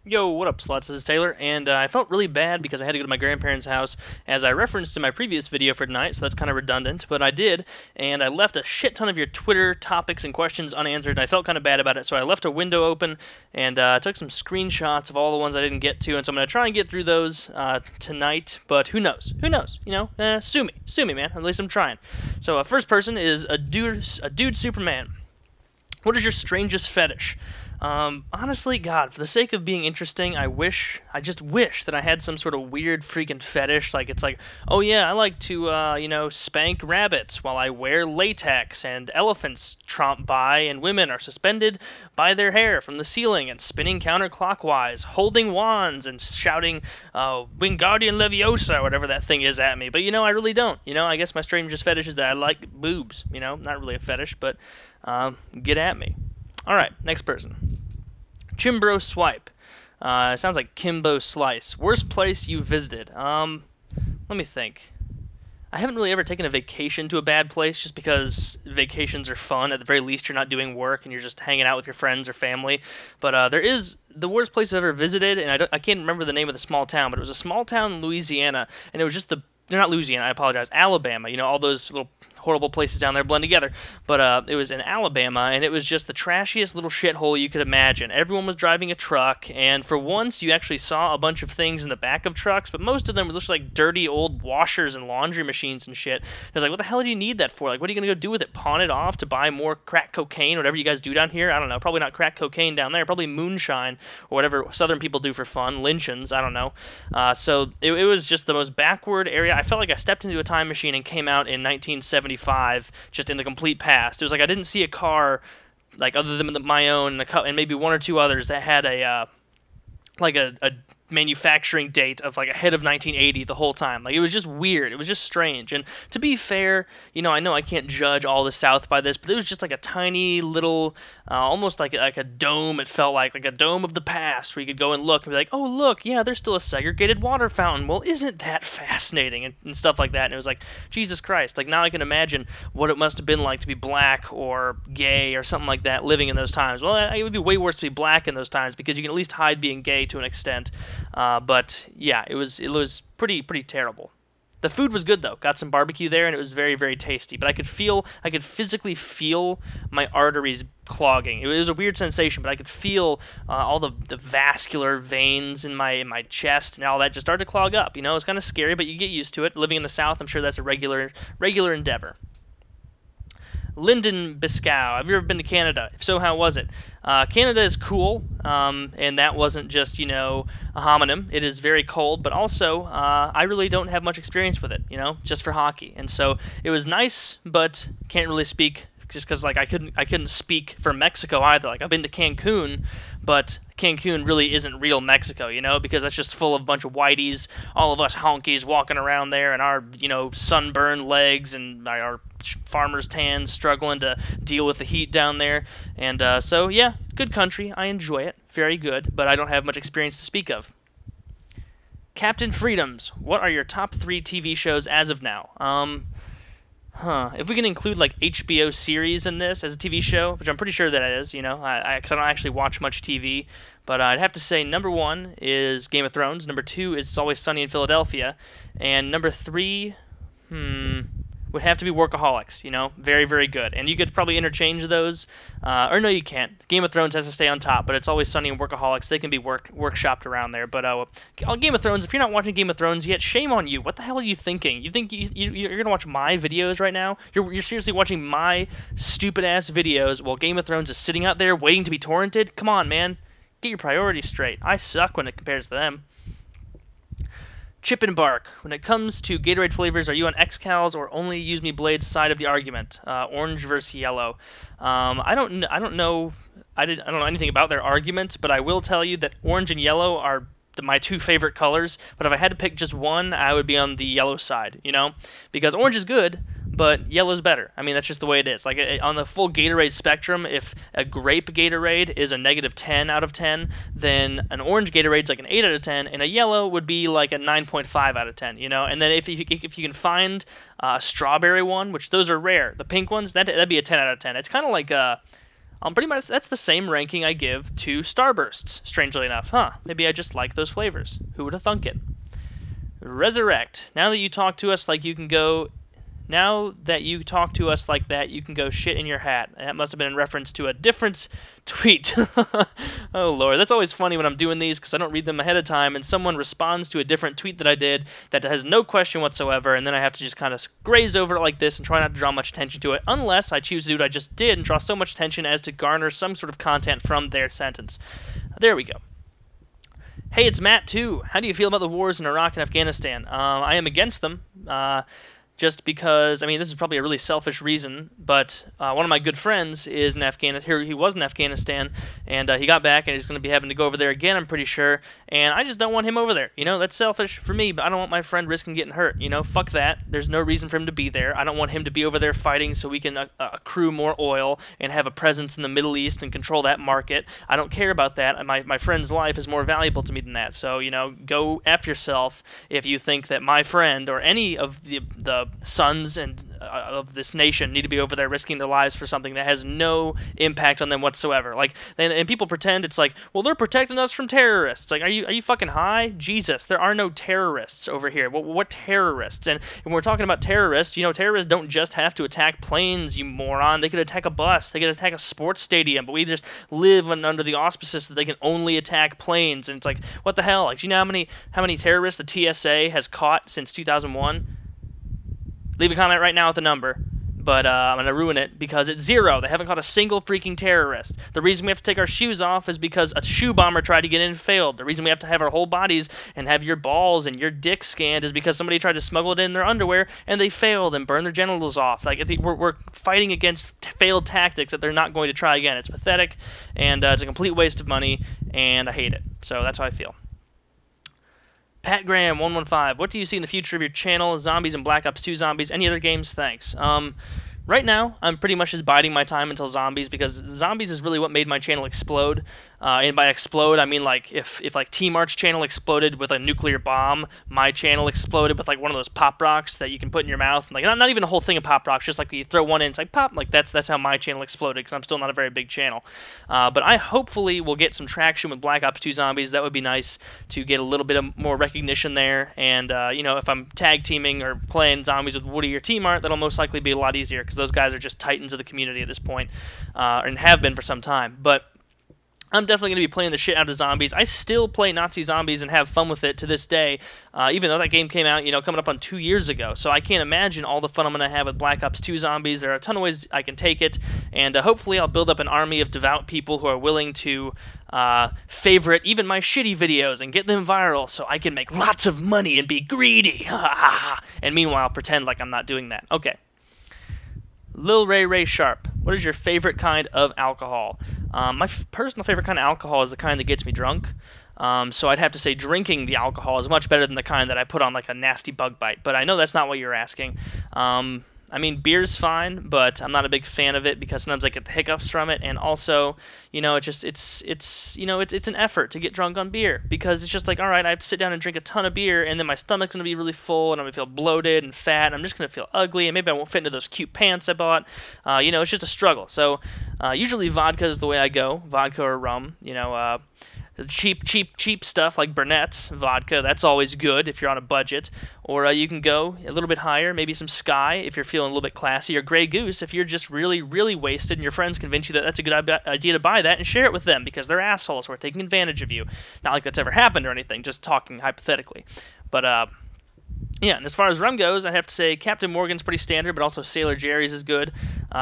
Yo, what up, sluts? This is Taylor, and I felt really bad because I had to go to my grandparents' house, as I referenced in my previous video for tonight, so that's kind of redundant, but I did, and I left a shit ton of your Twitter topics and questions unanswered, and I felt kind of bad about it, so I left a window open, and took some screenshots of all the ones I didn't get to, and so I'm going to try and get through those tonight, but who knows? Who knows? You know, sue me, man. At least I'm trying. So, first person is a dude Superman. What is your strangest fetish? Honestly, God, for the sake of being interesting, I just wish that I had some sort of weird freaking fetish. Like, it's like, oh yeah, I like to, spank rabbits while I wear latex, and elephants tromp by, and women are suspended by their hair from the ceiling and spinning counterclockwise, holding wands and shouting, Wingardium Leviosa, whatever that thing is at me. But, I really don't. I guess my strangest fetish is that I like boobs, not really a fetish, but, get at me. Alright, next person. Chimbro Swipe. Sounds like Kimbo Slice. Worst place you visited? Let me think. I haven't really ever taken a vacation to a bad place just because vacations are fun. At the very least, you're not doing work and you're just hanging out with your friends or family. But there is the worst place I've ever visited, and I can't remember the name of the small town, but it was a small town in Louisiana, and it was just they're not Louisiana, I apologize, Alabama. All those little horrible places down there blend together. But it was in Alabama, and it was just the trashiest little shithole you could imagine. Everyone was driving a truck, and for once you actually saw a bunch of things in the back of trucks, but most of them were just like dirty old washers and laundry machines and shit. I was like, what the hell do you need that for? Like, what are you going to go do with it? Pawn it off to buy more crack cocaine, whatever you guys do down here? I don't know. Probably not crack cocaine down there. Probably moonshine or whatever southern people do for fun. Lynchins, I don't know. So it was just the most backward area. I felt like I stepped into a time machine and came out in 1975, just in the complete past. It was like I didn't see a car, like, other than my own and maybe one or two others that had a manufacturing date of like ahead of 1980 the whole time. Like, it was just weird. It was just strange. And to be fair, I know I can't judge all the South by this, but it was just like a tiny little, almost like a dome. It felt like a dome of the past where you could go and look and be like, oh look, yeah, there's still a segregated water fountain. Well, isn't that fascinating? And stuff like that. And it was like, Jesus Christ. Like, now I can imagine what it must have been like to be black or gay or something like that living in those times. Well, it would be way worse to be black in those times because you can at least hide being gay to an extent. But yeah, it was pretty terrible. The food was good though. Got some barbecue there, and it was very, very tasty. But I could physically feel my arteries clogging. It was a weird sensation, but I could feel all the vascular veins in my chest and all that just started to clog up. It's kind of scary, but you get used to it. Living in the South, I'm sure that's a regular endeavor. Lyndon Biscow. Have you ever been to Canada? If so, how was it? Canada is cool, and that wasn't just, a homonym. It is very cold, but also I really don't have much experience with it, just for hockey. And so it was nice, but can't really speak just because, like, I couldn't speak for Mexico either. Like, I've been to Cancun, but Cancun really isn't real Mexico, because that's just full of a bunch of whiteys, all of us honkies walking around there, and our, sunburned legs and our farmers' tans struggling to deal with the heat down there. And so, yeah, good country. I enjoy it. Very good, but I don't have much experience to speak of. Captain Freedoms, what are your top 3 TV shows as of now? If we can include, like, HBO series in this as a TV show, which I'm pretty sure that it is, because I don't actually watch much TV, but I'd have to say number 1 is Game of Thrones, number 2 is It's Always Sunny in Philadelphia, and number 3, would have to be Workaholics, very, very good. And you could probably interchange those, or no, you can't. Game of Thrones has to stay on top, but It's Always Sunny and Workaholics, they can be workshopped around there. But on Game of Thrones, if you're not watching Game of Thrones yet, shame on you. What the hell are you thinking? You think you're going to watch my videos right now? You're seriously watching my stupid-ass videos while Game of Thrones is sitting out there waiting to be torrented? Come on, man. Get your priorities straight. I suck when it compares to them. Chip and Bark. When it comes to Gatorade flavors, are you on XCals or only Use Me Blade's side of the argument? Orange versus yellow. I don't know anything about their argument, but I will tell you that orange and yellow are my 2 favorite colors. But if I had to pick just one, I would be on the yellow side. Because orange is good, but yellow's better. I mean, that's just the way it is. Like, on the full Gatorade spectrum, if a grape Gatorade is a -10 out of 10, then an orange Gatorade's like an 8 out of 10, and a yellow would be like a 9.5 out of 10, And then if you can find a strawberry one, which those are rare, the pink ones, that'd be a 10 out of 10. It's kind of like Pretty much, that's the same ranking I give to Starbursts, strangely enough. Huh, maybe I just like those flavors. Who would have thunk it? Resurrect. Now that you talk to us like you can go... Now that you talk to us like that, you can go shit in your hat. That must have been in reference to a different tweet. Oh, Lord. That's always funny when I'm doing these because I don't read them ahead of time, and someone responds to a different tweet that I did that has no question whatsoever, and then I have to just kind of graze over it like this and try not to draw much attention to it, unless I choose to do what I just did and draw so much attention as to garner some sort of content from their sentence. There we go. Hey, it's Matt, too. How do you feel about the wars in Iraq and Afghanistan? I am against them. Just because, I mean, this is probably a really selfish reason, but one of my good friends is in Afghanistan. He was in Afghanistan, and he got back, and he's going to be having to go over there again, I'm pretty sure, and I just don't want him over there. You know, that's selfish for me, but I don't want my friend risking getting hurt. You know, fuck that. There's no reason for him to be there. I don't want him to be over there fighting so we can accrue more oil and have a presence in the Middle East and control that market. I don't care about that. My friend's life is more valuable to me than that. So, you know, go F yourself if you think that my friend or any of the sons and of this nation need to be over there risking their lives for something that has no impact on them whatsoever. Like, and people pretend it's like, well, they're protecting us from terrorists. Like, are you fucking high? Jesus, there are no terrorists over here. What terrorists? And when we're talking about terrorists, you know, terrorists don't just have to attack planes, you moron. They could attack a bus. They could attack a sports stadium. But we just live under the auspices that they can only attack planes. And it's like, what the hell? Like, do you know how many terrorists the TSA has caught since 2001? Leave a comment right now with the number, but I'm going to ruin it because it's 0. They haven't caught a single freaking terrorist. The reason we have to take our shoes off is because a shoe bomber tried to get in and failed. The reason we have to have our whole bodies and have your balls and your dick scanned is because somebody tried to smuggle it in their underwear and they failed and burned their genitals off. Like, we're fighting against failed tactics that they're not going to try again. It's pathetic, and it's a complete waste of money, and I hate it. So that's how I feel. Pat Graham 115. What do you see in the future of your channel? Zombies and Black Ops 2 Zombies. Any other games? Thanks. Right now, I'm pretty much just biding my time until Zombies, because Zombies is really what made my channel explode. And by explode, I mean like if like T-Mart's channel exploded with a nuclear bomb, my channel exploded with like one of those pop rocks that you can put in your mouth. Like not even a whole thing of pop rocks, just like you throw one in, it's like pop. Like that's how my channel exploded, because I'm still not a very big channel. But I hopefully will get some traction with Black Ops 2 Zombies. That would be nice to get a little bit of more recognition there. And you know, if I'm tag teaming or playing Zombies with Woody or T-Mart, that'll most likely be a lot easier, because those guys are just titans of the community at this point, and have been for some time. But I'm definitely going to be playing the shit out of Zombies. I still play Nazi Zombies and have fun with it to this day, even though that game came out, you know, coming up on 2 years ago. So I can't imagine all the fun I'm going to have with Black Ops 2 Zombies. There are a ton of ways I can take it, and hopefully I'll build up an army of devout people who are willing to favorite even my shitty videos and get them viral so I can make lots of money and be greedy. And meanwhile, pretend like I'm not doing that. Okay. Lil Ray Sharp, what is your favorite kind of alcohol? My personal favorite kind of alcohol is the kind that gets me drunk. So I'd have to say drinking the alcohol is much better than the kind that I put on like a nasty bug bite. But I know that's not what you're asking. I mean, beer's fine, but I'm not a big fan of it because sometimes I get the hiccups from it, and also, you know, it's an effort to get drunk on beer, because it's just like, all right, I have to sit down and drink a ton of beer, and then my stomach's gonna be really full, and I'm gonna feel bloated and fat, and I'm just gonna feel ugly, and maybe I won't fit into those cute pants I bought. You know, it's just a struggle. So usually vodka is the way I go, vodka or rum. You know, cheap stuff like Burnett's vodka, that's always good if you're on a budget. Or you can go a little bit higher, maybe some Sky if you're feeling a little bit classy, or Grey Goose if you're just really, really wasted and your friends convince you that that's a good idea to buy that and share it with them because they're assholes who are taking advantage of you. Not like that's ever happened or anything, just talking hypothetically. But yeah, and as far as rum goes, I'd have to say Captain Morgan's pretty standard, but also Sailor Jerry's is good.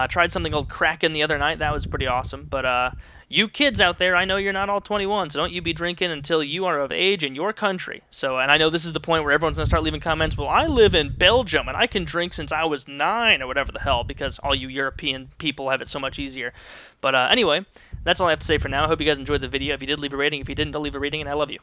Tried something called Kraken the other night. That was pretty awesome. But you kids out there, I know you're not all 21, so don't you be drinking until you are of age in your country. So, and I know this is the point where everyone's going to start leaving comments, well, I live in Belgium, and I can drink since I was 9, or whatever the hell, because all you European people have it so much easier. But anyway, that's all I have to say for now. I hope you guys enjoyed the video. If you did, leave a rating. If you didn't, don't leave a rating, and I love you.